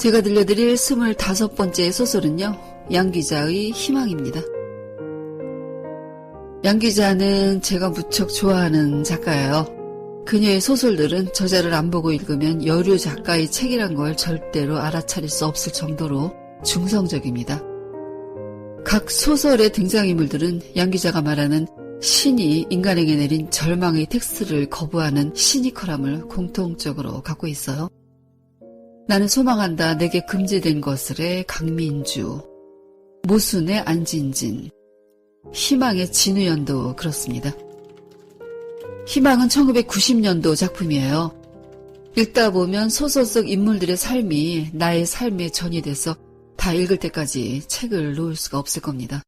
제가 들려드릴 25번째 소설은요, 양 기자의 희망입니다. 양 기자는 제가 무척 좋아하는 작가예요. 그녀의 소설들은 저자를 안 보고 읽으면 여류 작가의 책이란 걸 절대로 알아차릴 수 없을 정도로 중성적입니다. 각 소설의 등장인물들은 양 기자가 말하는 신이 인간에게 내린 절망의 텍스트를 거부하는 시니컬함을 공통적으로 갖고 있어요. 나는 소망한다 내게 금지된 것을의 강민주, 모순의 안진진, 희망의 진우연도 그렇습니다. 희망은 1990년도 작품이에요. 읽다 보면 소설 속 인물들의 삶이 나의 삶에 전이 돼서 다 읽을 때까지 책을 놓을 수가 없을 겁니다.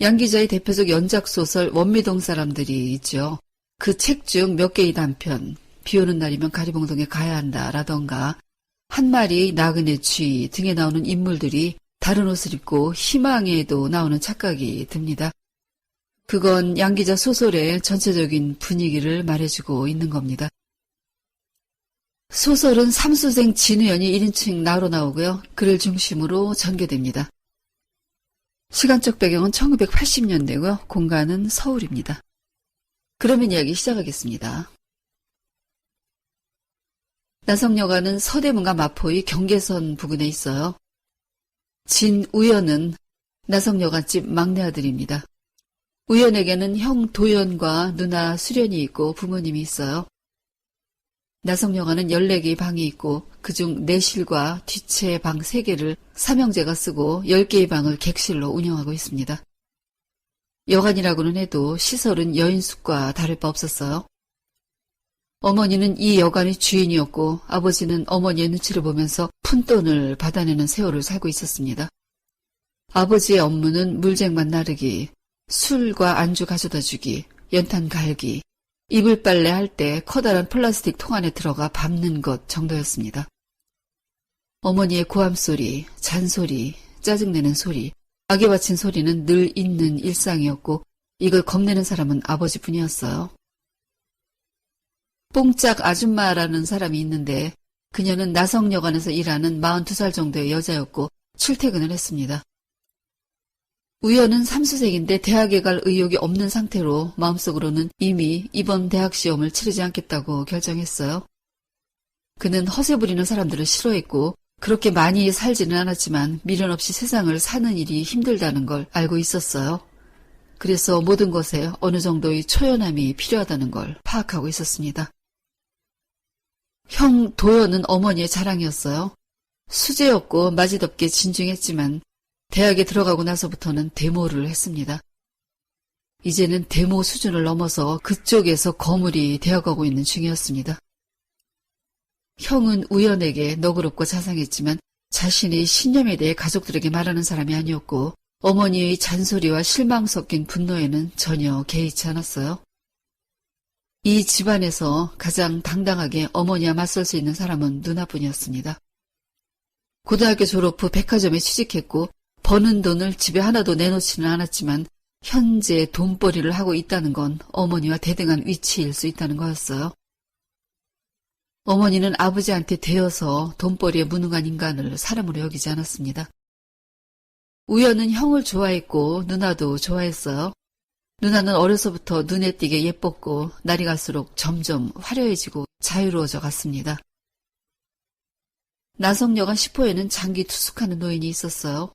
양 기자의 대표적 연작소설 원미동 사람들이 있죠. 그 책 중 몇 개의 단편, 비오는 날이면 가리봉동에 가야 한다 라던가 한 마리의 나그네 쥐 등에 나오는 인물들이 다른 옷을 입고 희망에도 나오는 착각이 듭니다. 그건 양 기자 소설의 전체적인 분위기를 말해주고 있는 겁니다. 소설은 삼수생 진우연이 1인칭 나로 나오고요. 그를 중심으로 전개됩니다. 시간적 배경은 1980년대고요. 공간은 서울입니다. 그러면 이야기 시작하겠습니다. 나성여가는 서대문과 마포의 경계선 부근에 있어요. 진우연은 나성여가집 막내 아들입니다. 우연에게는 형 도연과 누나 수련이 있고 부모님이 있어요. 나성여가는 14개의 방이 있고 그중 내실과 뒷채 방 3개를 삼형제가 쓰고 10개의 방을 객실로 운영하고 있습니다. 여관이라고는 해도 시설은 여인숙과 다를 바 없었어요. 어머니는 이 여관의 주인이었고 아버지는 어머니의 눈치를 보면서 푼돈을 받아내는 세월을 살고 있었습니다. 아버지의 업무는 물쟁반 나르기, 술과 안주 가져다 주기, 연탄 갈기, 이불 빨래 할 때 커다란 플라스틱 통 안에 들어가 밟는 것 정도였습니다. 어머니의 고함소리, 잔소리, 짜증내는 소리, 악에 바친 소리는 늘 있는 일상이었고 이걸 겁내는 사람은 아버지뿐이었어요. 뽕짝 아줌마라는 사람이 있는데 그녀는 나성여관에서 일하는 42살 정도의 여자였고 출퇴근을 했습니다. 우연은 삼수생인데 대학에 갈 의욕이 없는 상태로 마음속으로는 이미 이번 대학 시험을 치르지 않겠다고 결정했어요. 그는 허세 부리는 사람들을 싫어했고 그렇게 많이 살지는 않았지만 미련 없이 세상을 사는 일이 힘들다는 걸 알고 있었어요. 그래서 모든 것에 어느 정도의 초연함이 필요하다는 걸 파악하고 있었습니다. 형 도연은 어머니의 자랑이었어요. 수재였고 마지덥게 진중했지만 대학에 들어가고 나서부터는 데모를 했습니다. 이제는 데모 수준을 넘어서 그쪽에서 거물이 되어가고 있는 중이었습니다. 형은 우연에게 너그럽고 자상했지만 자신의 신념에 대해 가족들에게 말하는 사람이 아니었고 어머니의 잔소리와 실망 섞인 분노에는 전혀 개의치 않았어요. 이 집안에서 가장 당당하게 어머니와 맞설 수 있는 사람은 누나뿐이었습니다. 고등학교 졸업 후 백화점에 취직했고 버는 돈을 집에 하나도 내놓지는 않았지만 현재 돈벌이를 하고 있다는 건 어머니와 대등한 위치일 수 있다는 거였어요. 어머니는 아버지한테 대여서 돈벌이에 무능한 인간을 사람으로 여기지 않았습니다. 우연은 형을 좋아했고 누나도 좋아했어요. 누나는 어려서부터 눈에 띄게 예뻤고 날이 갈수록 점점 화려해지고 자유로워져 갔습니다. 나성여관 10호에는 장기 투숙하는 노인이 있었어요.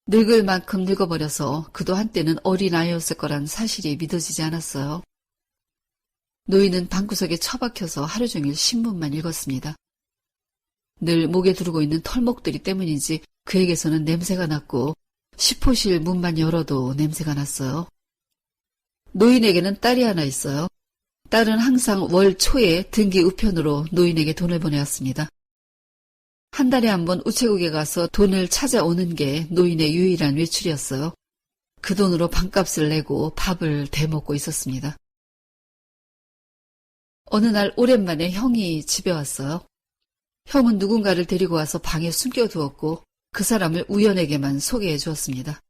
늙을 만큼 늙어버려서 그도 한때는 어린아이였을 거란 사실이 믿어지지 않았어요. 노인은 방구석에 처박혀서 하루 종일 신문만 읽었습니다. 늘 목에 두르고 있는 털목들이 때문인지 그에게서는 냄새가 났고 10호실 문만 열어도 냄새가 났어요. 노인에게는 딸이 하나 있어요. 딸은 항상 월 초에 등기 우편으로 노인에게 돈을 보내왔습니다. 한 달에 한 번 우체국에 가서 돈을 찾아오는 게 노인의 유일한 외출이었어요. 그 돈으로 방값을 내고 밥을 대먹고 있었습니다. 어느 날 오랜만에 형이 집에 왔어요. 형은 누군가를 데리고 와서 방에 숨겨두었고 그 사람을 우연에게만 소개해 주었습니다.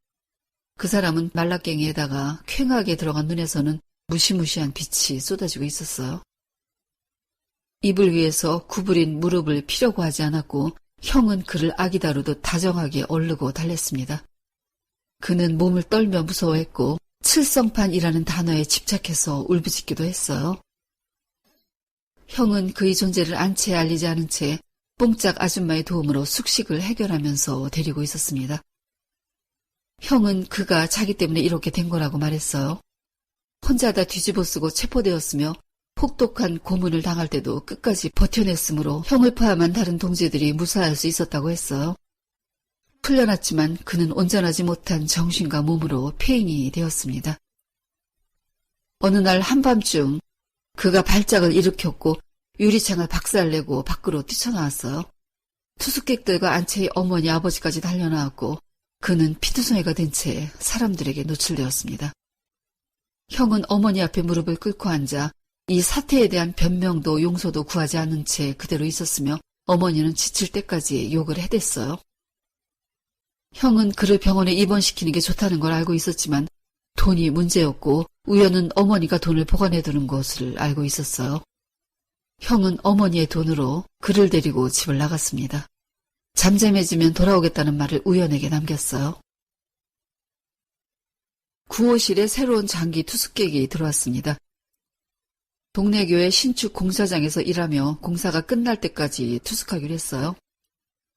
그 사람은 말라깽이에다가 퀭하게 들어간 눈에서는 무시무시한 빛이 쏟아지고 있었어요. 이불 위에서 구부린 무릎을 피려고 하지 않았고 형은 그를 아기 다루듯 다정하게 얼르고 달랬습니다. 그는 몸을 떨며 무서워했고 칠성판이라는 단어에 집착해서 울부짖기도 했어요. 형은 그의 존재를 안채에 알리지 않은 채 뽕짝 아줌마의 도움으로 숙식을 해결하면서 데리고 있었습니다. 형은 그가 자기 때문에 이렇게 된 거라고 말했어요. 혼자 다 뒤집어쓰고 체포되었으며 혹독한 고문을 당할 때도 끝까지 버텨냈으므로 형을 포함한 다른 동지들이 무사할 수 있었다고 했어요. 풀려났지만 그는 온전하지 못한 정신과 몸으로 폐인이 되었습니다. 어느 날 한밤중 그가 발작을 일으켰고 유리창을 박살내고 밖으로 뛰쳐나왔어요. 투숙객들과 안채의 어머니 아버지까지 달려나왔고 그는 피투성이가 된 채 사람들에게 노출되었습니다. 형은 어머니 앞에 무릎을 꿇고 앉아 이 사태에 대한 변명도 용서도 구하지 않은 채 그대로 있었으며 어머니는 지칠 때까지 욕을 해댔어요. 형은 그를 병원에 입원시키는 게 좋다는 걸 알고 있었지만 돈이 문제였고 우연은 어머니가 돈을 보관해두는 것을 알고 있었어요. 형은 어머니의 돈으로 그를 데리고 집을 나갔습니다. 잠잠해지면 돌아오겠다는 말을 우연에게 남겼어요. 구호실에 새로운 장기 투숙객이 들어왔습니다. 동네 교회 신축 공사장에서 일하며 공사가 끝날 때까지 투숙하기로 했어요.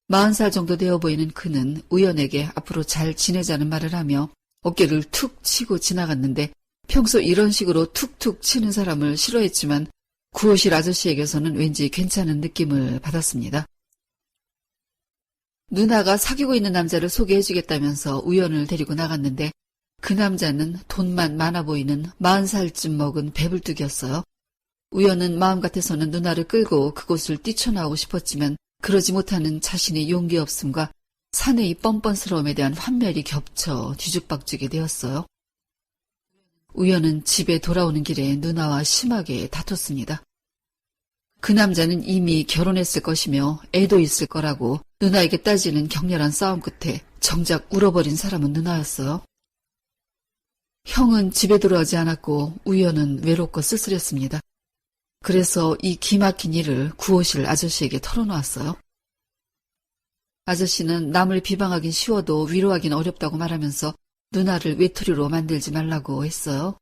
40살 정도 되어 보이는 그는 우연에게 앞으로 잘 지내자는 말을 하며 어깨를 툭 치고 지나갔는데 평소 이런 식으로 툭툭 치는 사람을 싫어했지만 구호실 아저씨에게서는 왠지 괜찮은 느낌을 받았습니다. 누나가 사귀고 있는 남자를 소개해주겠다면서 우연을 데리고 나갔는데 그 남자는 돈만 많아 보이는 40살쯤 먹은 배불뚝이었어요. 우연은 마음 같아서는 누나를 끌고 그곳을 뛰쳐나오고 싶었지만 그러지 못하는 자신의 용기 없음과 사내의 뻔뻔스러움에 대한 환멸이 겹쳐 뒤죽박죽이 되었어요. 우연은 집에 돌아오는 길에 누나와 심하게 다퉜습니다. 그 남자는 이미 결혼했을 것이며 애도 있을 거라고 누나에게 따지는 격렬한 싸움 끝에 정작 울어버린 사람은 누나였어요. 형은 집에 돌아오지 않았고 우연은 외롭고 쓸쓸했습니다. 그래서 이 기막힌 일을 구호실 아저씨에게 털어놓았어요. 아저씨는 남을 비방하긴 쉬워도 위로하긴 어렵다고 말하면서 누나를 외톨이로 만들지 말라고 했어요.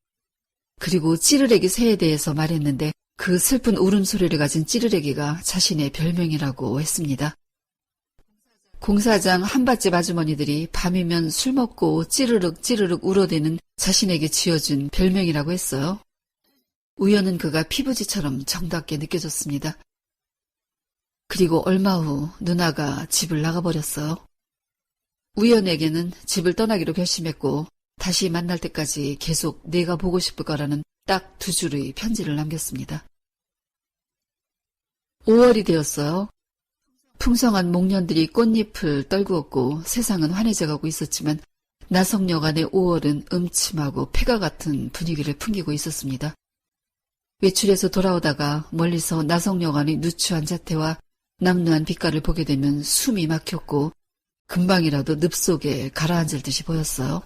그리고 찌르레기 새에 대해서 말했는데 그 슬픈 울음소리를 가진 찌르레기가 자신의 별명이라고 했습니다. 공사장 한밭집 아주머니들이 밤이면 술 먹고 찌르륵 찌르륵 울어대는 자신에게 지어준 별명이라고 했어요. 우연은 그가 피부지처럼 정답게 느껴졌습니다. 그리고 얼마 후 누나가 집을 나가버렸어요. 우연에게는 집을 떠나기로 결심했고 다시 만날 때까지 계속 내가 보고 싶을 거라는 딱 2줄의 편지를 남겼습니다. 5월이 되었어요. 풍성한 목련들이 꽃잎을 떨구었고 세상은 환해져가고 있었지만 나성여간의 5월은 음침하고 폐가 같은 분위기를 풍기고 있었습니다. 외출해서 돌아오다가 멀리서 나성여간의 누추한 자태와 남루한 빛깔을 보게 되면 숨이 막혔고 금방이라도 늪속에 가라앉을 듯이 보였어요.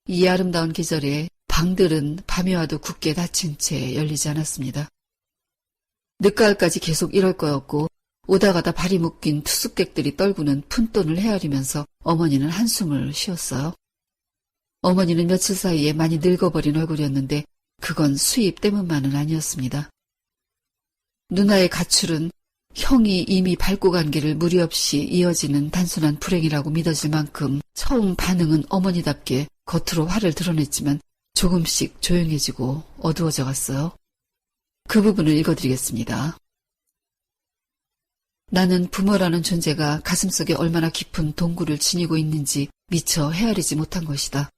이 아름다운 계절에 방들은 밤이 와도 굳게 닫힌 채 열리지 않았습니다. 늦가을까지 계속 이럴 거였고 오다 가다 발이 묶인 투숙객들이 떨구는 푼돈을 헤아리면서 어머니는 한숨을 쉬었어요. 어머니는 며칠 사이에 많이 늙어버린 얼굴이었는데 그건 수입 때문만은 아니었습니다. 누나의 가출은 형이 이미 밟고 간 길을 무리 없이 이어지는 단순한 불행이라고 믿어질 만큼 처음 반응은 어머니답게 겉으로 화를 드러냈지만 조금씩 조용해지고 어두워져 갔어요. 그 부분을 읽어드리겠습니다. 나는 부모라는 존재가 가슴속에 얼마나 깊은 동굴을 지니고 있는지 미처 헤아리지 못한 것이다.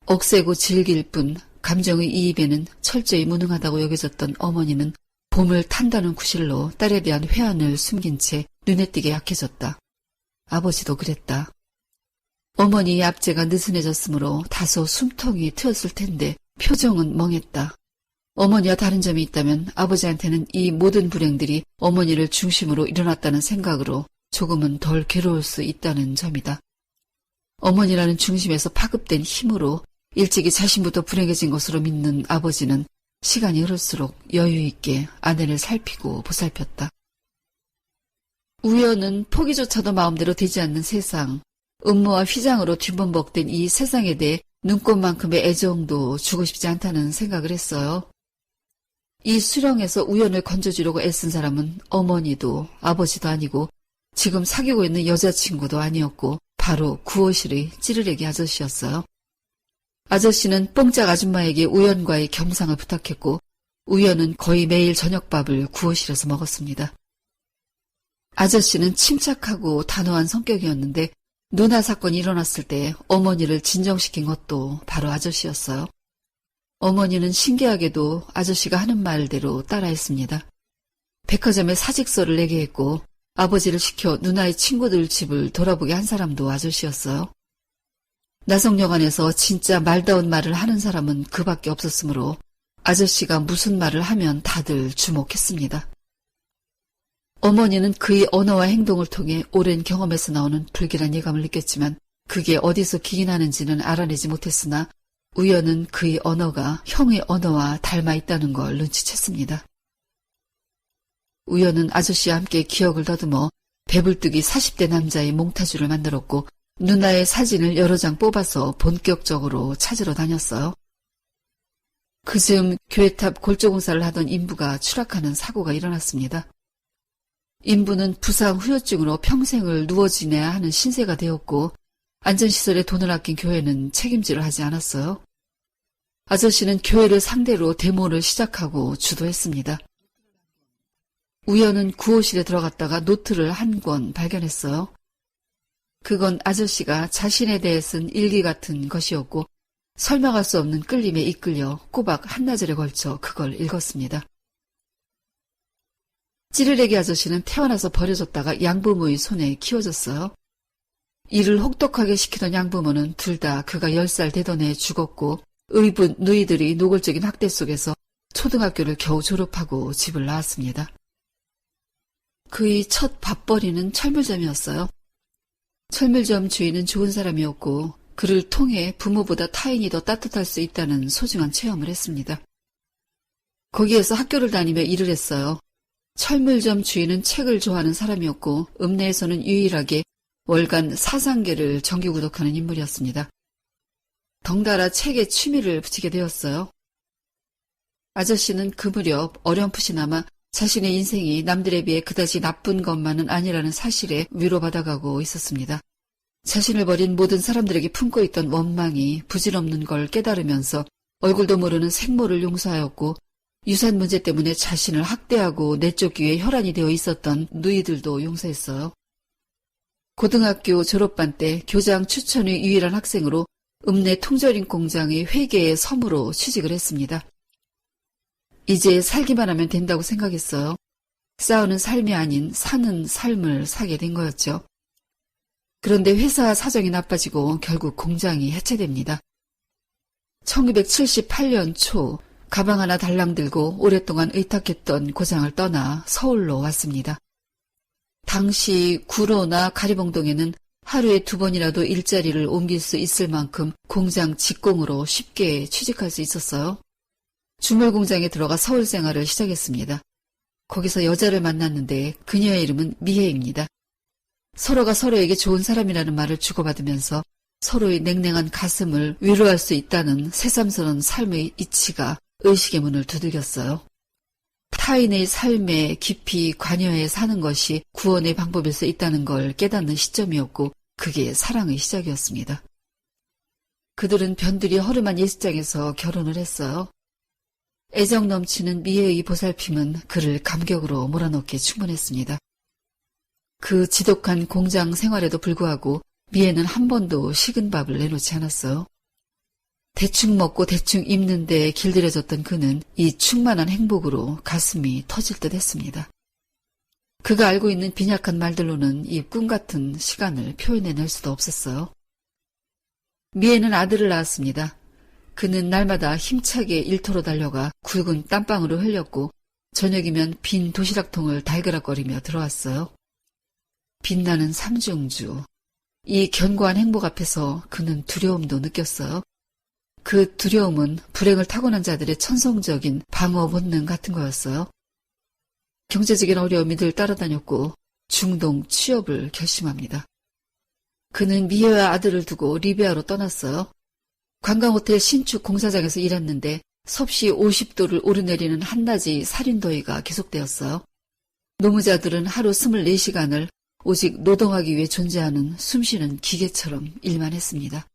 억세고 즐길 뿐 감정의 이입에는 철저히 무능하다고 여겨졌던 어머니는 봄을 탄다는 구실로 딸에 대한 회한을 숨긴 채 눈에 띄게 약해졌다. 아버지도 그랬다. 어머니의 압제가 느슨해졌으므로 다소 숨통이 트였을 텐데 표정은 멍했다. 어머니와 다른 점이 있다면 아버지한테는 이 모든 불행들이 어머니를 중심으로 일어났다는 생각으로 조금은 덜 괴로울 수 있다는 점이다. 어머니라는 중심에서 파급된 힘으로 일찍이 자신부터 불행해진 것으로 믿는 아버지는 시간이 흐를수록 여유 있게 아내를 살피고 보살폈다. 우연은 포기조차도 마음대로 되지 않는 세상, 음모와 휘장으로 뒤범벅된 이 세상에 대해 눈꽃만큼의 애정도 주고 싶지 않다는 생각을 했어요. 이 수렁에서 우연을 건져주려고 애쓴 사람은 어머니도 아버지도 아니고 지금 사귀고 있는 여자친구도 아니었고 바로 구호실의 찌르레기 아저씨였어요. 아저씨는 뽕짝 아줌마에게 우연과의 겸상을 부탁했고 우연은 거의 매일 저녁밥을 구호실에서 먹었습니다. 아저씨는 침착하고 단호한 성격이었는데 누나 사건이 일어났을 때 어머니를 진정시킨 것도 바로 아저씨였어요. 어머니는 신기하게도 아저씨가 하는 말대로 따라했습니다. 백화점에 사직서를 내게 했고 아버지를 시켜 누나의 친구들 집을 돌아보게 한 사람도 아저씨였어요. 나성여관에서 진짜 말다운 말을 하는 사람은 그밖에 없었으므로 아저씨가 무슨 말을 하면 다들 주목했습니다. 어머니는 그의 언어와 행동을 통해 오랜 경험에서 나오는 불길한 예감을 느꼈지만 그게 어디서 기인하는지는 알아내지 못했으나 우연은 그의 언어가 형의 언어와 닮아 있다는 걸 눈치챘습니다. 우연은 아저씨와 함께 기억을 더듬어 배불뚝이 40대 남자의 몽타주를 만들었고 누나의 사진을 여러 장 뽑아서 본격적으로 찾으러 다녔어요. 그즈음 교회탑 골조공사를 하던 인부가 추락하는 사고가 일어났습니다. 인부는 부상 후유증으로 평생을 누워 지내야 하는 신세가 되었고 안전시설에 돈을 아낀 교회는 책임질을 하지 않았어요. 아저씨는 교회를 상대로 데모를 시작하고 주도했습니다. 우연은 구호실에 들어갔다가 노트를 한 권 발견했어요. 그건 아저씨가 자신에 대해 쓴 일기 같은 것이었고 설명할 수 없는 끌림에 이끌려 꼬박 한나절에 걸쳐 그걸 읽었습니다. 찌르레기 아저씨는 태어나서 버려졌다가 양부모의 손에 키워졌어요. 이를 혹독하게 시키던 양부모는 둘 다 그가 10살 되던 해에 죽었고 의붓 누이들이 노골적인 학대 속에서 초등학교를 겨우 졸업하고 집을 나왔습니다. 그의 첫 밥벌이는 철물점이었어요. 철물점 주인은 좋은 사람이었고 그를 통해 부모보다 타인이 더 따뜻할 수 있다는 소중한 체험을 했습니다. 거기에서 학교를 다니며 일을 했어요. 철물점 주인은 책을 좋아하는 사람이었고 읍내에서는 유일하게 월간 사상계를 정기 구독하는 인물이었습니다. 덩달아 책에 취미를 붙이게 되었어요. 아저씨는 그 무렵 어렴풋이나마 자신의 인생이 남들에 비해 그다지 나쁜 것만은 아니라는 사실에 위로받아가고 있었습니다. 자신을 버린 모든 사람들에게 품고 있던 원망이 부질없는 걸 깨달으면서 얼굴도 모르는 생모를 용서하였고 유산 문제 때문에 자신을 학대하고 내쫓기 위해 혈안이 되어 있었던 누이들도 용서했어요. 고등학교 졸업반 때 교장 추천의 유일한 학생으로 읍내 통조림 공장의 회계의 서무로 취직을 했습니다. 이제 살기만 하면 된다고 생각했어요. 싸우는 삶이 아닌 사는 삶을 사게 된 거였죠. 그런데 회사 사정이 나빠지고 결국 공장이 해체됩니다. 1978년 초 가방 하나 달랑 들고 오랫동안 의탁했던 고장을 떠나 서울로 왔습니다. 당시 구로나 가리봉동에는 하루에 2번이라도 일자리를 옮길 수 있을 만큼 공장 직공으로 쉽게 취직할 수 있었어요. 주물 공장에 들어가 서울 생활을 시작했습니다. 거기서 여자를 만났는데 그녀의 이름은 미혜입니다. 서로가 서로에게 좋은 사람이라는 말을 주고받으면서 서로의 냉랭한 가슴을 위로할 수 있다는 새삼스러운 삶의 이치가 의식의 문을 두들겼어요. 타인의 삶에 깊이 관여해 사는 것이 구원의 방법일 수 있다는 걸 깨닫는 시점이었고 그게 사랑의 시작이었습니다. 그들은 변두리 허름한 예식장에서 결혼을 했어요. 애정 넘치는 미혜의 보살핌은 그를 감격으로 몰아넣기에 충분했습니다. 그 지독한 공장 생활에도 불구하고 미혜는 한 번도 식은 밥을 내놓지 않았어요. 대충 먹고 대충 입는 데 길들여졌던 그는 이 충만한 행복으로 가슴이 터질 듯 했습니다. 그가 알고 있는 빈약한 말들로는 이 꿈같은 시간을 표현해낼 수도 없었어요. 미혜는 아들을 낳았습니다. 그는 날마다 힘차게 일터로 달려가 굵은 땀방울을 흘렸고 저녁이면 빈 도시락통을 달그락거리며 들어왔어요. 빛나는 삼중주. 이 견고한 행복 앞에서 그는 두려움도 느꼈어요. 그 두려움은 불행을 타고난 자들의 천성적인 방어 본능 같은 거였어요. 경제적인 어려움이 늘 따라다녔고 중동 취업을 결심합니다. 그는 미애와 아들을 두고 리비아로 떠났어요. 관광호텔 신축 공사장에서 일했는데 섭씨 50도를 오르내리는 한낮의 살인더위가 계속되었어요. 노무자들은 하루 24시간을 오직 노동하기 위해 존재하는 숨쉬는 기계처럼 일만 했습니다.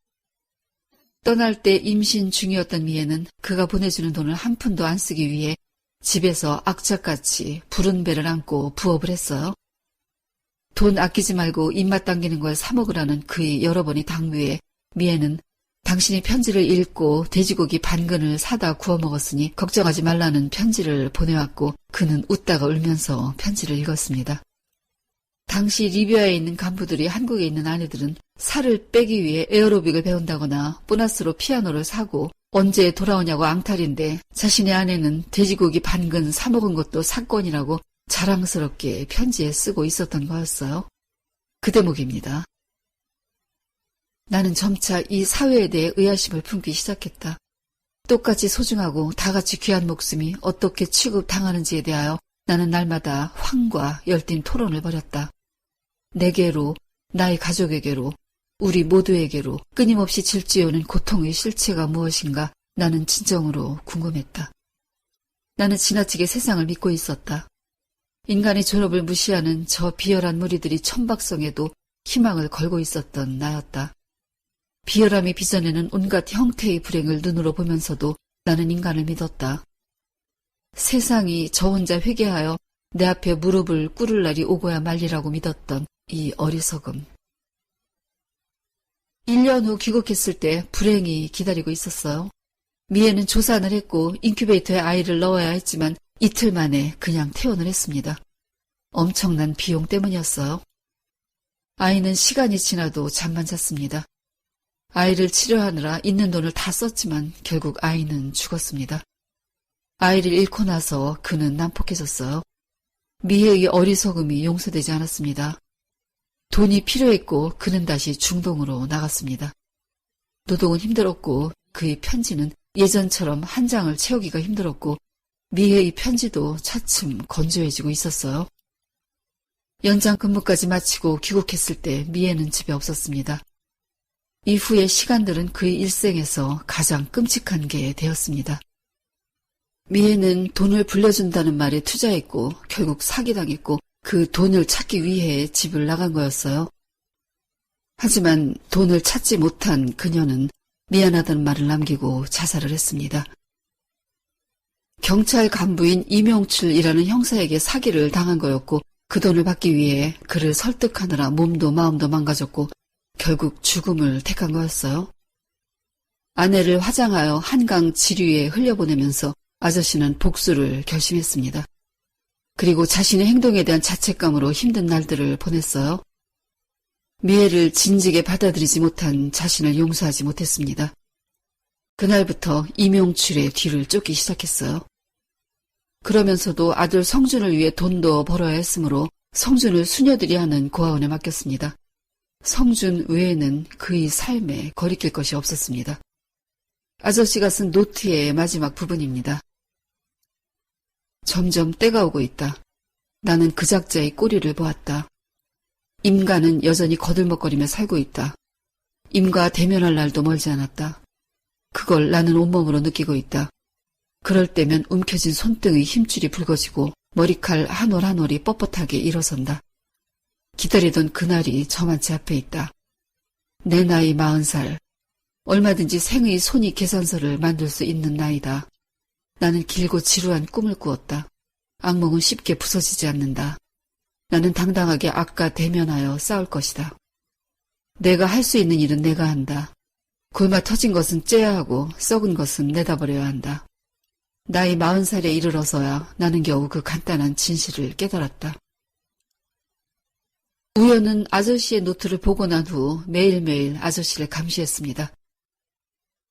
떠날 때 임신 중이었던 미애는 그가 보내주는 돈을 한 푼도 안 쓰기 위해 집에서 악착같이 부른 배를 안고 부업을 했어요. 돈 아끼지 말고 입맛 당기는 걸 사 먹으라는 그의 여러 번의 당부에 미애는 당신이 편지를 읽고 돼지고기 반근을 사다 구워 먹었으니 걱정하지 말라는 편지를 보내왔고 그는 웃다가 울면서 편지를 읽었습니다. 당시 리비아에 있는 간부들이 한국에 있는 아내들은 살을 빼기 위해 에어로빅을 배운다거나 보너스로 피아노를 사고 언제 돌아오냐고 앙탈인데 자신의 아내는 돼지고기 반근 사 먹은 것도 사건이라고 자랑스럽게 편지에 쓰고 있었던 거였어요. 그 대목입니다. 나는 점차 이 사회에 대해 의아심을 품기 시작했다. 똑같이 소중하고 다같이 귀한 목숨이 어떻게 취급당하는지에 대하여 나는 날마다 황과 열띤 토론을 벌였다. 내게로, 나의 가족에게로, 우리 모두에게로 끊임없이 질주해오는 고통의 실체가 무엇인가 나는 진정으로 궁금했다. 나는 지나치게 세상을 믿고 있었다. 인간의 존엄을 무시하는 저 비열한 무리들이 천박성에도 희망을 걸고 있었던 나였다. 비열함이 빚어내는 온갖 형태의 불행을 눈으로 보면서도 나는 인간을 믿었다. 세상이 저 혼자 회개하여 내 앞에 무릎을 꿇을 날이 오고야 말리라고 믿었던 이 어리석음. 1년 후 귀국했을 때 불행이 기다리고 있었어요. 미애는 조산을 했고 인큐베이터에 아이를 넣어야 했지만 이틀 만에 그냥 퇴원을 했습니다. 엄청난 비용 때문이었어요. 아이는 시간이 지나도 잠만 잤습니다. 아이를 치료하느라 있는 돈을 다 썼지만 결국 아이는 죽었습니다. 아이를 잃고 나서 그는 난폭해졌어요. 미애의 어리석음이 용서되지 않았습니다. 돈이 필요했고 그는 다시 중동으로 나갔습니다. 노동은 힘들었고 그의 편지는 예전처럼 한 장을 채우기가 힘들었고 미애의 편지도 차츰 건조해지고 있었어요. 연장 근무까지 마치고 귀국했을 때 미애는 집에 없었습니다. 이후의 시간들은 그의 일생에서 가장 끔찍한 게 되었습니다. 미애는 돈을 불려준다는 말에 투자했고 결국 사기당했고 그 돈을 찾기 위해 집을 나간 거였어요. 하지만 돈을 찾지 못한 그녀는 미안하다는 말을 남기고 자살을 했습니다. 경찰 간부인 이명출이라는 형사에게 사기를 당한 거였고 그 돈을 받기 위해 그를 설득하느라 몸도 마음도 망가졌고 결국 죽음을 택한 거였어요. 아내를 화장하여 한강 지류에 흘려보내면서 아저씨는 복수를 결심했습니다. 그리고 자신의 행동에 대한 자책감으로 힘든 날들을 보냈어요. 미애를 진지게 받아들이지 못한 자신을 용서하지 못했습니다. 그날부터 이명출의 뒤를 쫓기 시작했어요. 그러면서도 아들 성준을 위해 돈도 벌어야 했으므로 성준을 수녀들이 하는 고아원에 맡겼습니다. 성준 외에는 그의 삶에 거리낄 것이 없었습니다. 아저씨가 쓴 노트의 마지막 부분입니다. 점점 때가 오고 있다. 나는 그 작자의 꼬리를 보았다. 임가는 여전히 거들먹거리며 살고 있다. 임과 대면할 날도 멀지 않았다. 그걸 나는 온몸으로 느끼고 있다. 그럴 때면 움켜진 손등의 힘줄이 붉어지고 머리칼 한 올 한 올이 뻣뻣하게 일어선다. 기다리던 그날이 저만치 앞에 있다. 내 나이 40살. 얼마든지 생의 손이 계산서를 만들 수 있는 나이다. 나는 길고 지루한 꿈을 꾸었다. 악몽은 쉽게 부서지지 않는다. 나는 당당하게 악과 대면하여 싸울 것이다. 내가 할 수 있는 일은 내가 한다. 굶어 터진 것은 째야 하고 썩은 것은 내다버려야 한다. 나이 40살에 이르러서야 나는 겨우 그 간단한 진실을 깨달았다. 우연은 아저씨의 노트를 보고 난 후 매일매일 아저씨를 감시했습니다.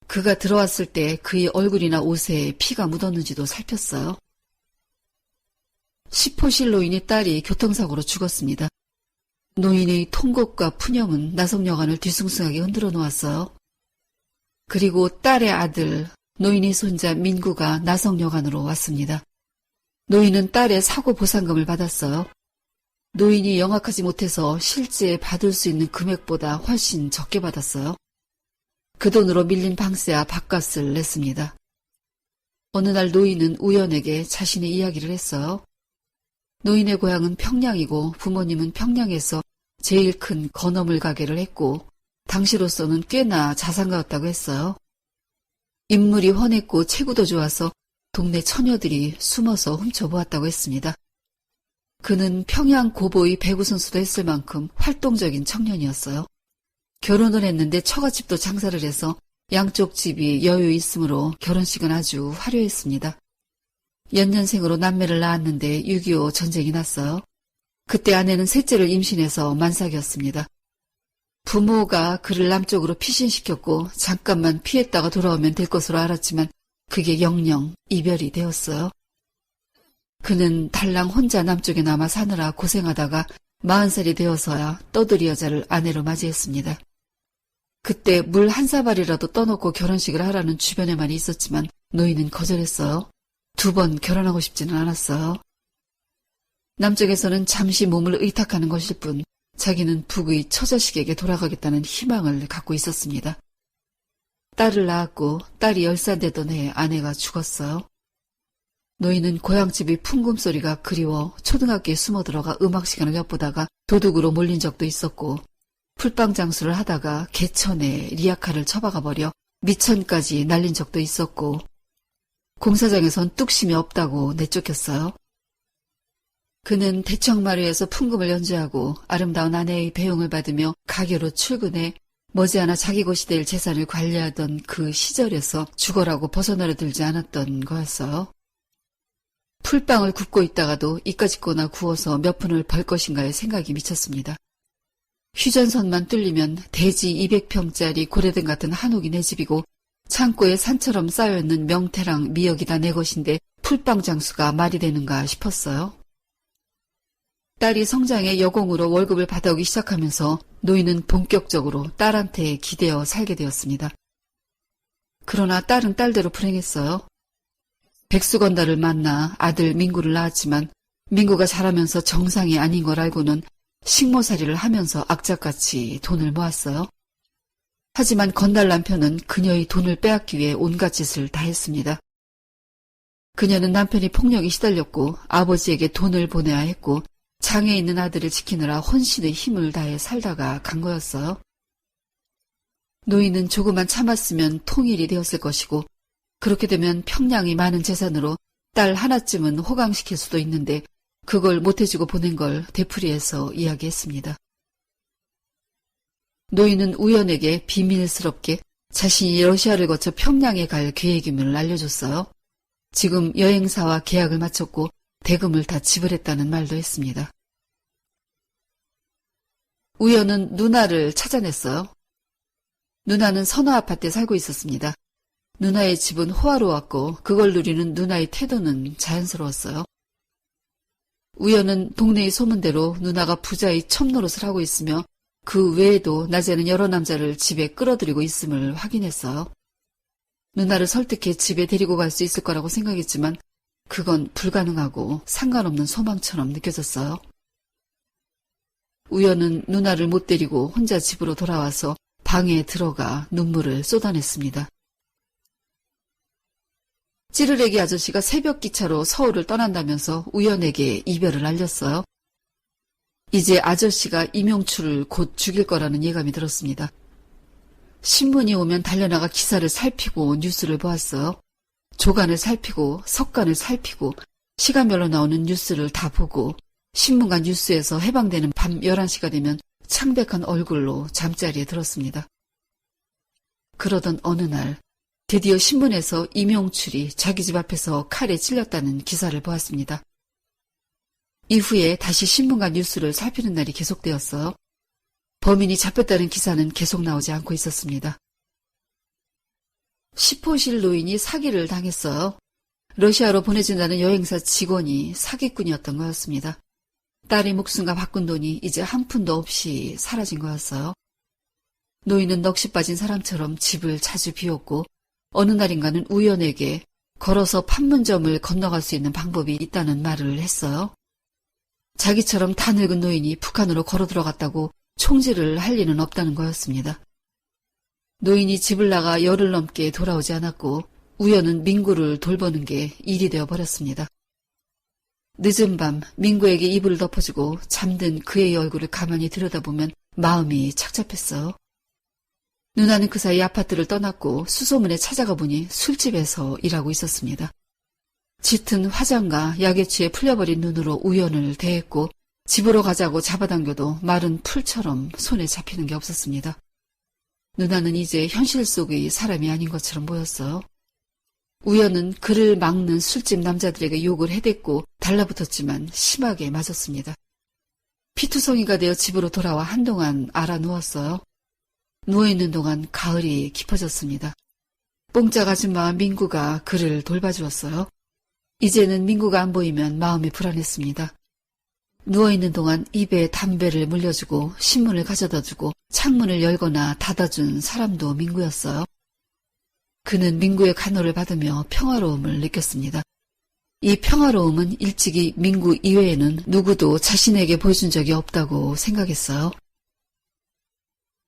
그가 들어왔을 때 그의 얼굴이나 옷에 피가 묻었는지도 살폈어요. 시포실 노인의 딸이 교통사고로 죽었습니다. 노인의 통곡과 푸념은 나성여관을 뒤숭숭하게 흔들어 놓았어요. 그리고 딸의 아들 노인의 손자 민구가 나성여관으로 왔습니다. 노인은 딸의 사고 보상금을 받았어요. 노인이 영악하지 못해서 실제 받을 수 있는 금액보다 훨씬 적게 받았어요. 그 돈으로 밀린 방세와 밥값을 냈습니다. 어느 날 노인은 우연에게 자신의 이야기를 했어요. 노인의 고향은 평양이고 부모님은 평양에서 제일 큰 건어물 가게를 했고 당시로서는 꽤나 자산가였다고 했어요. 인물이 훤했고 체구도 좋아서 동네 처녀들이 숨어서 훔쳐보았다고 했습니다. 그는 평양 고보의 배구 선수도 했을 만큼 활동적인 청년이었어요. 결혼을 했는데 처갓집도 장사를 해서 양쪽 집이 여유 있으므로 결혼식은 아주 화려했습니다. 연년생으로 남매를 낳았는데 6.25 전쟁이 났어요. 그때 아내는 셋째를 임신해서 만삭이었습니다. 부모가 그를 남쪽으로 피신시켰고 잠깐만 피했다가 돌아오면 될 것으로 알았지만 그게 영영 이별이 되었어요. 그는 달랑 혼자 남쪽에 남아 사느라 고생하다가 40살이 되어서야 떠돌이 여자를 아내로 맞이했습니다. 그때 물 한 사발이라도 떠놓고 결혼식을 하라는 주변에 말이 있었지만 노인은 거절했어요. 2번 결혼하고 싶지는 않았어요. 남쪽에서는 잠시 몸을 의탁하는 것일 뿐 자기는 북의 처자식에게 돌아가겠다는 희망을 갖고 있었습니다. 딸을 낳았고 딸이 10살 되던 해에 아내가 죽었어요. 노인은 고향집의 풍금소리가 그리워 초등학교에 숨어들어가 음악 시간을 엿보다가 도둑으로 몰린 적도 있었고 풀빵장수를 하다가 개천에 리아카를 처박아 버려 미천까지 날린 적도 있었고 공사장에선 뚝심이 없다고 내쫓겼어요. 그는 대청마루에서 풍금을 연주하고 아름다운 아내의 배용을 받으며 가게로 출근해 머지않아 자기 것이 될 재산을 관리하던 그 시절에서 죽어라고 벗어나려 들지 않았던 거였어요. 풀빵을 굽고 있다가도 이까짓 거나 구워서 몇 푼을 벌 것인가에 생각이 미쳤습니다. 휴전선만 뚫리면 대지 200평짜리 고래등 같은 한옥이 내 집이고 창고에 산처럼 쌓여있는 명태랑 미역이 다 내 것인데 풀빵 장수가 말이 되는가 싶었어요. 딸이 성장해 여공으로 월급을 받아오기 시작하면서 노인은 본격적으로 딸한테 기대어 살게 되었습니다. 그러나 딸은 딸대로 불행했어요. 백수건달을 만나 아들 민구를 낳았지만 민구가 자라면서 정상이 아닌 걸 알고는 식모살이를 하면서 악착같이 돈을 모았어요. 하지만 건달 남편은 그녀의 돈을 빼앗기 위해 온갖 짓을 다 했습니다. 그녀는 남편이 폭력에 시달렸고 아버지에게 돈을 보내야 했고 장에 있는 아들을 지키느라 혼신의 힘을 다해 살다가 간 거였어요. 노인은 조금만 참았으면 통일이 되었을 것이고 그렇게 되면 평양이 많은 재산으로 딸 하나쯤은 호강시킬 수도 있는데 그걸 못해주고 보낸 걸 되풀이해서 이야기했습니다. 노인은 우연에게 비밀스럽게 자신이 러시아를 거쳐 평양에 갈 계획임을 알려줬어요. 지금 여행사와 계약을 마쳤고 대금을 다 지불했다는 말도 했습니다. 우연은 누나를 찾아냈어요. 누나는 선호 아파트에 살고 있었습니다. 누나의 집은 호화로웠고 그걸 누리는 누나의 태도는 자연스러웠어요. 우연은 동네의 소문대로 누나가 부자의 첩노릇을 하고 있으며 그 외에도 낮에는 여러 남자를 집에 끌어들이고 있음을 확인했어요. 누나를 설득해 집에 데리고 갈 수 있을 거라고 생각했지만 그건 불가능하고 상관없는 소망처럼 느껴졌어요. 우연은 누나를 못 데리고 혼자 집으로 돌아와서 방에 들어가 눈물을 쏟아냈습니다. 찌르레기 아저씨가 새벽 기차로 서울을 떠난다면서 우연에게 이별을 알렸어요. 이제 아저씨가 임용출을 곧 죽일 거라는 예감이 들었습니다. 신문이 오면 달려나가 기사를 살피고 뉴스를 보았어요. 조간을 살피고 석간을 살피고 시간별로 나오는 뉴스를 다 보고 신문과 뉴스에서 해방되는 밤 11시가 되면 창백한 얼굴로 잠자리에 들었습니다. 그러던 어느 날 드디어 신문에서 임용출이 자기 집 앞에서 칼에 찔렸다는 기사를 보았습니다. 이후에 다시 신문과 뉴스를 살피는 날이 계속되었어요. 범인이 잡혔다는 기사는 계속 나오지 않고 있었습니다. 시포실 노인이 사기를 당했어요. 러시아로 보내준다는 여행사 직원이 사기꾼이었던 거였습니다. 딸의 목숨과 바꾼 돈이 이제 한 푼도 없이 사라진 거였어요. 노인은 넋이 빠진 사람처럼 집을 자주 비웠고 어느 날인가는 우연에게 걸어서 판문점을 건너갈 수 있는 방법이 있다는 말을 했어요. 자기처럼 다 늙은 노인이 북한으로 걸어 들어갔다고 총질을 할 리는 없다는 거였습니다. 노인이 집을 나가 열흘 넘게 돌아오지 않았고 우연은 민구를 돌보는 게 일이 되어버렸습니다. 늦은 밤 민구에게 이불을 덮어주고 잠든 그의 얼굴을 가만히 들여다보면 마음이 착잡했어요. 누나는 그 사이 아파트를 떠났고 수소문에 찾아가 보니 술집에서 일하고 있었습니다. 짙은 화장과 약에 취해 풀려버린 눈으로 우연을 대했고 집으로 가자고 잡아당겨도 마른 풀처럼 손에 잡히는 게 없었습니다. 누나는 이제 현실 속의 사람이 아닌 것처럼 보였어요. 우연은 그를 막는 술집 남자들에게 욕을 해댔고 달라붙었지만 심하게 맞았습니다. 피투성이가 되어 집으로 돌아와 한동안 알아누웠어요. 누워있는 동안 가을이 깊어졌습니다. 뽕짝 아줌마와 민구가 그를 돌봐주었어요. 이제는 민구가 안 보이면 마음이 불안했습니다. 누워있는 동안 입에 담배를 물려주고 신문을 가져다주고 창문을 열거나 닫아준 사람도 민구였어요. 그는 민구의 간호를 받으며 평화로움을 느꼈습니다. 이 평화로움은 일찍이 민구 이외에는 누구도 자신에게 보여준 적이 없다고 생각했어요.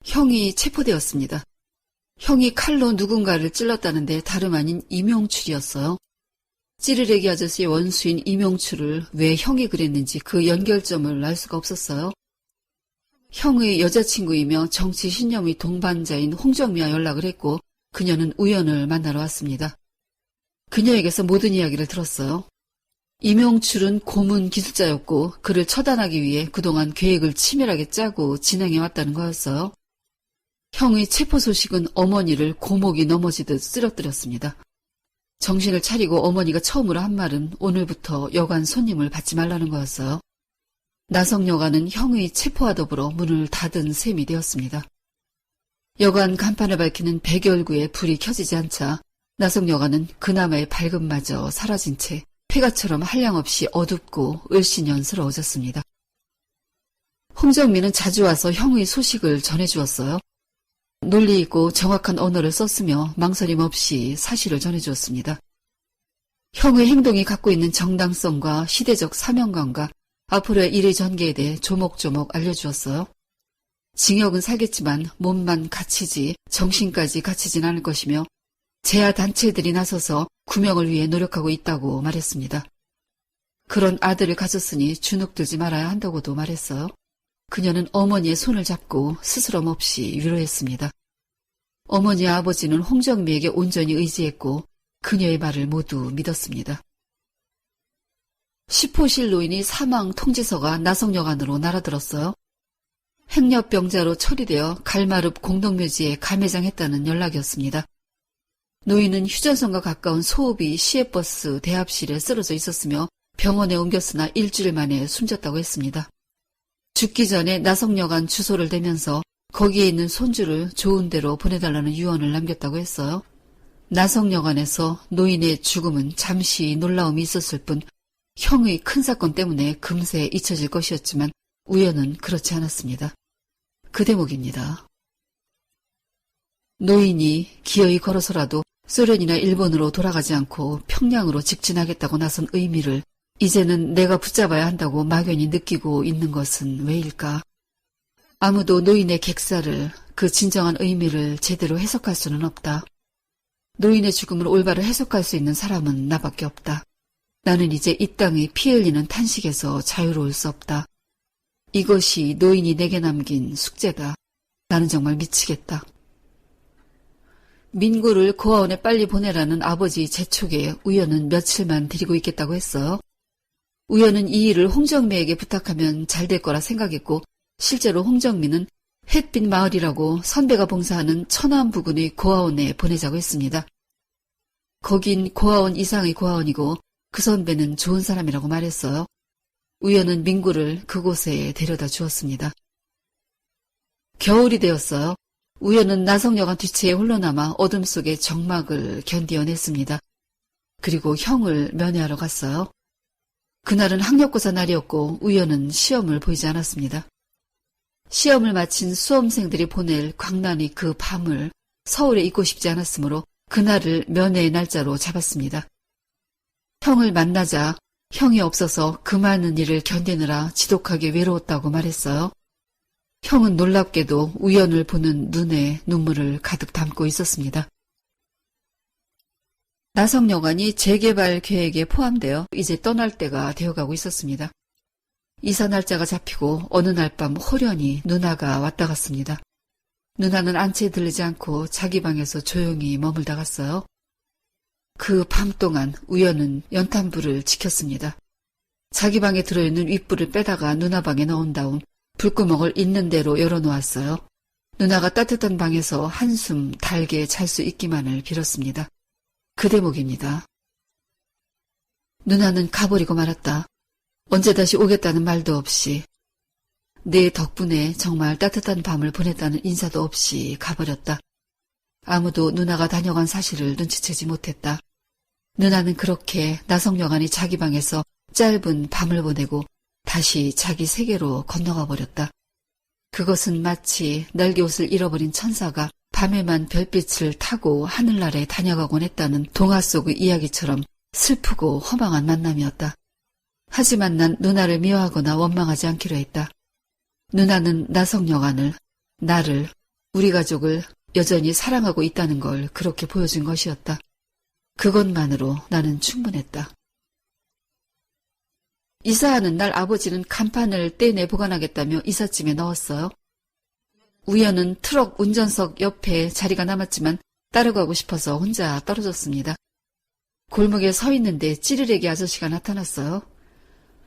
형이 체포되었습니다. 형이 칼로 누군가를 찔렀다는데 다름 아닌 이명출이었어요. 찌르레기 아저씨의 원수인 이명출을 왜 형이 그랬는지 그 연결점을 알 수가 없었어요. 형의 여자친구이며 정치 신념의 동반자인 홍정미와 연락을 했고 그녀는 우연을 만나러 왔습니다. 그녀에게서 모든 이야기를 들었어요. 이명출은 고문 기술자였고 그를 처단하기 위해 그동안 계획을 치밀하게 짜고 진행해왔다는 거였어요. 형의 체포 소식은 어머니를 고목이 넘어지듯 쓰러뜨렸습니다. 정신을 차리고 어머니가 처음으로 한 말은 오늘부터 여관 손님을 받지 말라는 거였어요. 나성 여관은 형의 체포와 더불어 문을 닫은 셈이 되었습니다. 여관 간판을 밝히는 백열구에 불이 켜지지 않자 나성 여관은 그나마의 밝음마저 사라진 채 폐가처럼 한량없이 어둡고 을씨년스러워졌습니다. 홍정민은 자주 와서 형의 소식을 전해주었어요. 논리 있고 정확한 언어를 썼으며 망설임 없이 사실을 전해주었습니다. 형의 행동이 갖고 있는 정당성과 시대적 사명감과 앞으로의 일의 전개에 대해 조목조목 알려주었어요. 징역은 살겠지만 몸만 갇히지 정신까지 갇히진 않을 것이며 재야 단체들이 나서서 구명을 위해 노력하고 있다고 말했습니다. 그런 아들을 가졌으니 주눅들지 말아야 한다고도 말했어요. 그녀는 어머니의 손을 잡고 스스럼 없이 위로했습니다. 어머니와 아버지는 홍정미에게 온전히 의지했고 그녀의 말을 모두 믿었습니다. 시포실 노인이 사망 통지서가 나성여관으로 날아들었어요. 행렬병자로 처리되어 갈마릅 공동묘지에 감회장했다는 연락이었습니다. 노인은 휴전선과 가까운 소읍이 시외버스 대합실에 쓰러져 있었으며 병원에 옮겼으나 일주일 만에 숨졌다고 했습니다. 죽기 전에 나성여관 주소를 대면서 거기에 있는 손주를 좋은 데로 보내달라는 유언을 남겼다고 했어요. 나성여관에서 노인의 죽음은 잠시 놀라움이 있었을 뿐 형의 큰 사건 때문에 금세 잊혀질 것이었지만 우연은 그렇지 않았습니다. 그 대목입니다. 노인이 기어이 걸어서라도 소련이나 일본으로 돌아가지 않고 평양으로 직진하겠다고 나선 의미를 이제는 내가 붙잡아야 한다고 막연히 느끼고 있는 것은 왜일까? 아무도 노인의 객사를, 그 진정한 의미를 제대로 해석할 수는 없다. 노인의 죽음을 올바로 해석할 수 있는 사람은 나밖에 없다. 나는 이제 이 땅의 피 흘리는 탄식에서 자유로울 수 없다. 이것이 노인이 내게 남긴 숙제다. 나는 정말 미치겠다. 민구를 고아원에 빨리 보내라는 아버지 재촉에 우연은 며칠만 데리고 있겠다고 했어요. 우연은 이 일을 홍정미에게 부탁하면 잘 될 거라 생각했고 실제로 홍정미는 햇빛 마을이라고 선배가 봉사하는 천안 부근의 고아원에 보내자고 했습니다. 거긴 고아원 이상의 고아원이고 그 선배는 좋은 사람이라고 말했어요. 우연은 민구를 그곳에 데려다 주었습니다. 겨울이 되었어요. 우연은 나성여관 뒤치에 홀로 남아 어둠 속의 적막을 견디어냈습니다. 그리고 형을 면회하러 갔어요. 그날은 학력고사 날이었고 우연은 시험을 보이지 않았습니다. 시험을 마친 수험생들이 보낼 광란의 그 밤을 서울에 있고 싶지 않았으므로 그날을 면회의 날짜로 잡았습니다. 형을 만나자 형이 없어서 그 많은 일을 견디느라 지독하게 외로웠다고 말했어요. 형은 놀랍게도 우연을 보는 눈에 눈물을 가득 담고 있었습니다. 나성여관이 재개발 계획에 포함되어 이제 떠날 때가 되어가고 있었습니다. 이사 날짜가 잡히고 어느 날 밤 호련히 누나가 왔다 갔습니다. 누나는 안채에 들리지 않고 자기 방에서 조용히 머물다 갔어요. 그 밤 동안 우연은 연탄불을 지켰습니다. 자기 방에 들어있는 윗불을 빼다가 누나 방에 넣은 다음 불구멍을 있는 대로 열어놓았어요. 누나가 따뜻한 방에서 한숨 달게 잘 수 있기만을 빌었습니다. 그 대목입니다. 누나는 가버리고 말았다. 언제 다시 오겠다는 말도 없이, 내 덕분에 정말 따뜻한 밤을 보냈다는 인사도 없이 가버렸다. 아무도 누나가 다녀간 사실을 눈치채지 못했다. 누나는 그렇게 나성여관이 자기 방에서 짧은 밤을 보내고 다시 자기 세계로 건너가 버렸다. 그것은 마치 날개옷을 잃어버린 천사가 밤에만 별빛을 타고 하늘나라에 다녀가곤 했다는 동화 속의 이야기처럼 슬프고 허망한 만남이었다. 하지만 난 누나를 미워하거나 원망하지 않기로 했다. 누나는 나성여관을, 나를, 우리 가족을 여전히 사랑하고 있다는 걸 그렇게 보여준 것이었다. 그것만으로 나는 충분했다. 이사하는 날 아버지는 간판을 떼내 보관하겠다며 이삿짐에 넣었어요. 우연은 트럭 운전석 옆에 자리가 남았지만 따라가고 싶어서 혼자 떨어졌습니다. 골목에 서 있는데 찌르레기 아저씨가 나타났어요.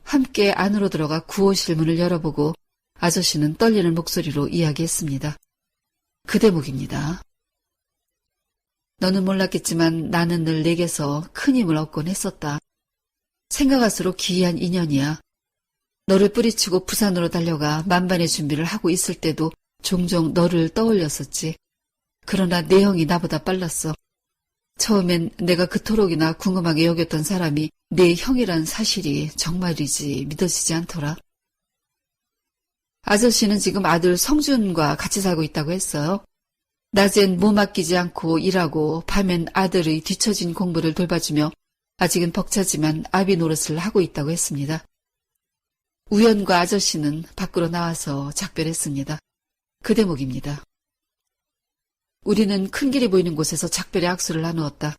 함께 안으로 들어가 구호실 문을 열어보고 아저씨는 떨리는 목소리로 이야기했습니다. 그 대목입니다. 너는 몰랐겠지만 나는 늘 내게서 큰 힘을 얻곤 했었다. 생각할수록 기이한 인연이야. 너를 뿌리치고 부산으로 달려가 만반의 준비를 하고 있을 때도 종종 너를 떠올렸었지. 그러나 내 형이 나보다 빨랐어. 처음엔 내가 그토록이나 궁금하게 여겼던 사람이 내 형이란 사실이 정말이지 믿어지지 않더라. 아저씨는 지금 아들 성준과 같이 살고 있다고 했어요. 낮엔 몸 아끼지 않고 일하고 밤엔 아들의 뒤처진 공부를 돌봐주며 아직은 벅차지만 아비 노릇을 하고 있다고 했습니다. 우연과 아저씨는 밖으로 나와서 작별했습니다. 그 대목입니다. 우리는 큰 길이 보이는 곳에서 작별의 악수를 나누었다.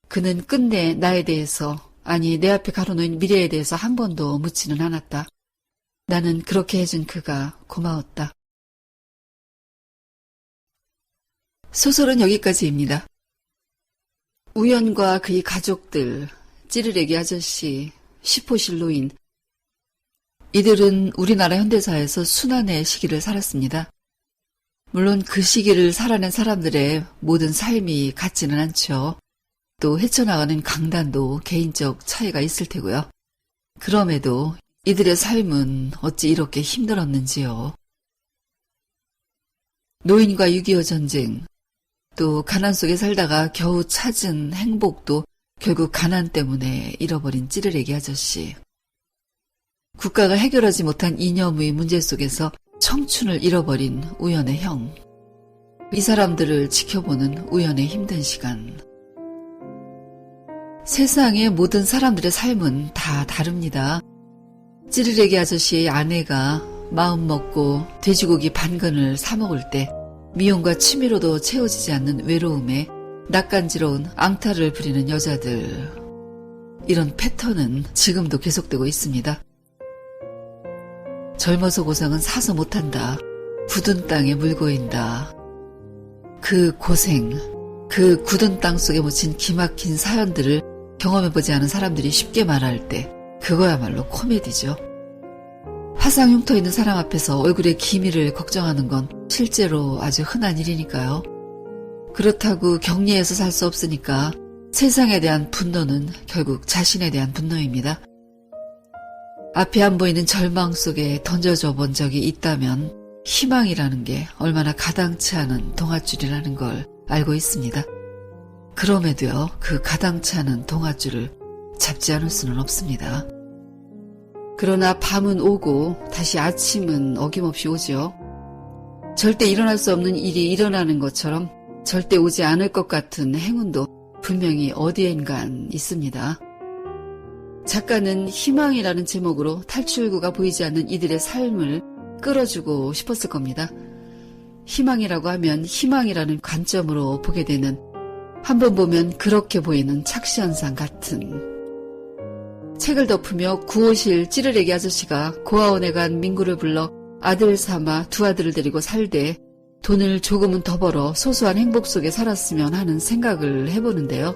그는 끝내 나에 대해서, 아니 내 앞에 가로놓인 미래에 대해서 한 번도 묻지는 않았다. 나는 그렇게 해준 그가 고마웠다. 소설은 여기까지입니다. 우연과 그의 가족들, 찌르레기 아저씨, 시포실 노인, 이들은 우리나라 현대사에서 순환의 시기를 살았습니다. 물론 그 시기를 살아낸 사람들의 모든 삶이 같지는 않죠. 또 헤쳐나가는 강단도 개인적 차이가 있을 테고요. 그럼에도 이들의 삶은 어찌 이렇게 힘들었는지요. 노인과 6.25 전쟁, 또 가난 속에 살다가 겨우 찾은 행복도 결국 가난 때문에 잃어버린 찌르레기 아저씨. 국가가 해결하지 못한 이념의 문제 속에서 청춘을 잃어버린 우연의 형. 이 사람들을 지켜보는 우연의 힘든 시간. 세상의 모든 사람들의 삶은 다 다릅니다. 찌르레기 아저씨의 아내가 마음 먹고 돼지고기 반근을 사 먹을 때 미움과 취미로도 채워지지 않는 외로움에 낯간지러운 앙탈을 부리는 여자들. 이런 패턴은 지금도 계속되고 있습니다. 젊어서 고생은 사서 못한다. 굳은 땅에 물고인다. 그 고생, 그 굳은 땅 속에 묻힌 기막힌 사연들을 경험해보지 않은 사람들이 쉽게 말할 때 그거야말로 코미디죠. 화상 흉터 있는 사람 앞에서 얼굴의 기미를 걱정하는 건 실제로 아주 흔한 일이니까요. 그렇다고 격리해서 살 수 없으니까 세상에 대한 분노는 결국 자신에 대한 분노입니다. 앞이 안 보이는 절망 속에 던져져 본 적이 있다면 희망이라는 게 얼마나 가당치 않은 동아줄이라는 걸 알고 있습니다. 그럼에도요, 그 가당치 않은 동아줄을 잡지 않을 수는 없습니다. 그러나 밤은 오고 다시 아침은 어김없이 오죠. 절대 일어날 수 없는 일이 일어나는 것처럼 절대 오지 않을 것 같은 행운도 분명히 어디엔간 있습니다. 작가는 희망이라는 제목으로 탈출구가 보이지 않는 이들의 삶을 끌어주고 싶었을 겁니다. 희망이라고 하면 희망이라는 관점으로 보게 되는, 한번 보면 그렇게 보이는 착시현상 같은. 책을 덮으며 구호실 찌르레기 아저씨가 고아원에 간 민구를 불러 아들 삼아 두 아들을 데리고 살되 돈을 조금은 더 벌어 소소한 행복 속에 살았으면 하는 생각을 해보는데요.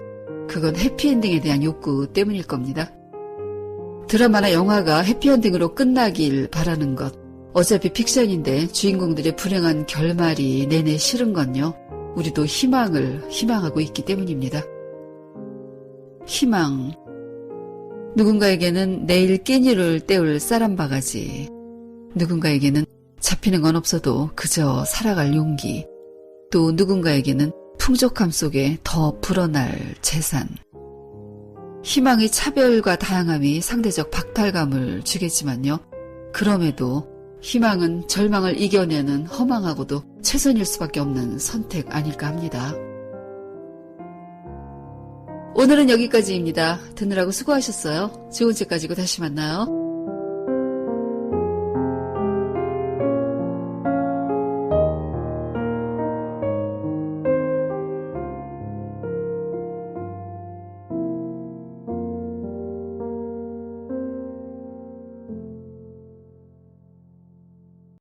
그건 해피엔딩에 대한 욕구 때문일 겁니다. 드라마나 영화가 해피엔딩으로 끝나길 바라는 것, 어차피 픽션인데 주인공들의 불행한 결말이 내내 싫은 건요, 우리도 희망을 희망하고 있기 때문입니다. 희망. 누군가에게는 내일 끼니를 때울 쌀 한 바가지, 누군가에게는 잡히는 건 없어도 그저 살아갈 용기, 또 누군가에게는 풍족함 속에 더 불어날 재산. 희망의 차별과 다양함이 상대적 박탈감을 주겠지만요, 그럼에도 희망은 절망을 이겨내는 허망하고도 최선일 수밖에 없는 선택 아닐까 합니다. 오늘은 여기까지입니다. 듣느라고 수고하셨어요. 좋은 책 가지고 다시 만나요.